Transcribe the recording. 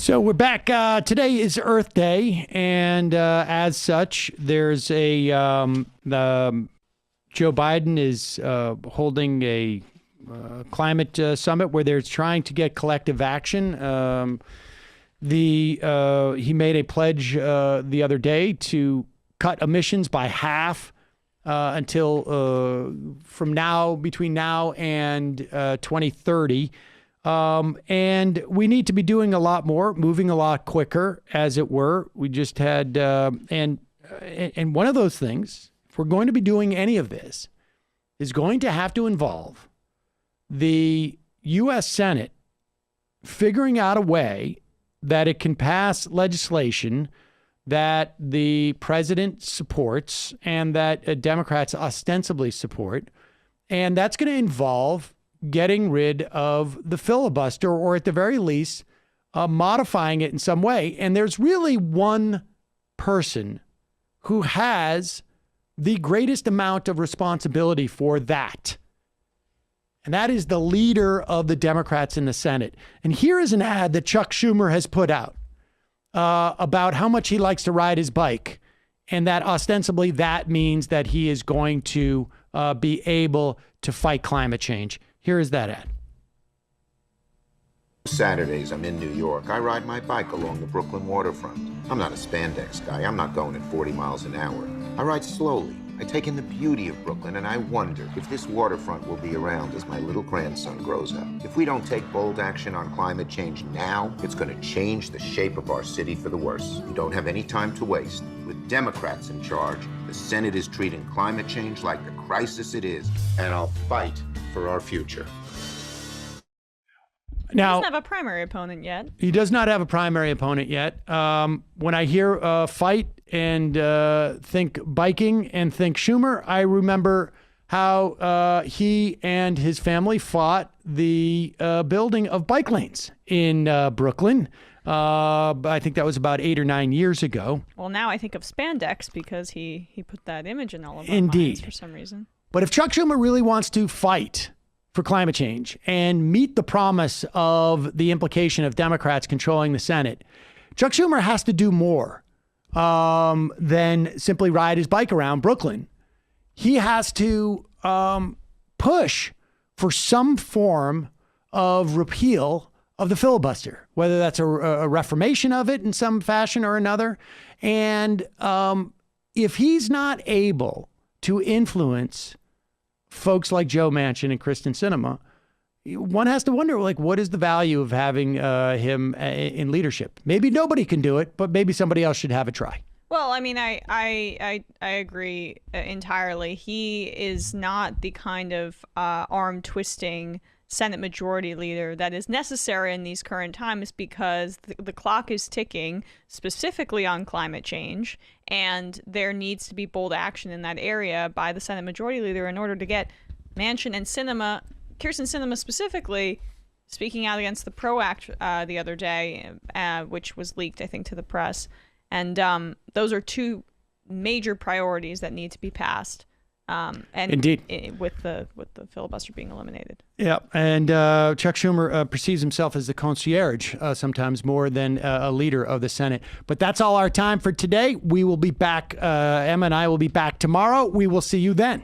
So we're back. Today is Earth Day, and as such, there's Joe Biden is holding a climate summit where they're trying to get collective action. He made a pledge the other day to cut emissions by half until between now and 2030. And we need to be doing a lot more, moving a lot quicker, as it were. We just had, and one of those things, if we're going to be doing any of this, is going to have to involve the U.S. Senate figuring out a way that it can pass legislation that the president supports and that Democrats ostensibly support. And that's going to involve getting rid of the filibuster, or at the very least, modifying it in some way. And there's really one person who has the greatest amount of responsibility for that. And that is the leader of the Democrats in the Senate. And here is an ad that Chuck Schumer has put out about how much he likes to ride his bike. And that ostensibly that means that he is going to be able to fight climate change. Here is that ad. Saturdays, I'm in New York. I ride my bike along the Brooklyn waterfront. I'm not a spandex guy. I'm not going at 40 miles an hour. I ride slowly. I take in the beauty of Brooklyn, and I wonder if this waterfront will be around as my little grandson grows up. If we don't take bold action on climate change now, it's going to change the shape of our city for the worse. We don't have any time to waste. With Democrats in charge, the Senate is treating climate change like the crisis it is, and I'll fight for our future. Now, he doesn't have a primary opponent yet. He does not have a primary opponent yet. When I hear fight and think biking and think Schumer, I remember how he and his family fought the building of bike lanes in Brooklyn. I think that was about 8 or 9 years ago. Well, now I think of spandex because he put that image in all of our Indeed. minds for some reason. But if Chuck Schumer really wants to fight for climate change and meet the promise of the implication of Democrats controlling the Senate, Chuck Schumer has to do more than simply ride his bike around Brooklyn. He has to push for some form of repeal of the filibuster, whether that's a reformation of it in some fashion or another. And if he's not able to influence folks like Joe Manchin and Kristen Sinema, one has to wonder, like, what is the value of having him in leadership? Maybe nobody can do it, but maybe somebody else should have a try. Well, I mean, I agree entirely. He is not the kind of arm-twisting Senate Majority Leader that is necessary in these current times, because the clock is ticking, specifically on climate change, and there needs to be bold action in that area by the Senate Majority Leader in order to get Manchin and Sinema, Kyrsten Sinema specifically, speaking out against the PRO Act the other day, which was leaked, I think, to the press. And those are two major priorities that need to be passed. And Indeed. With the filibuster being eliminated. Yeah, and Chuck Schumer perceives himself as the concierge sometimes more than a leader of the Senate. But that's all our time for today. We will be back. Emma and I will be back tomorrow. We will see you then.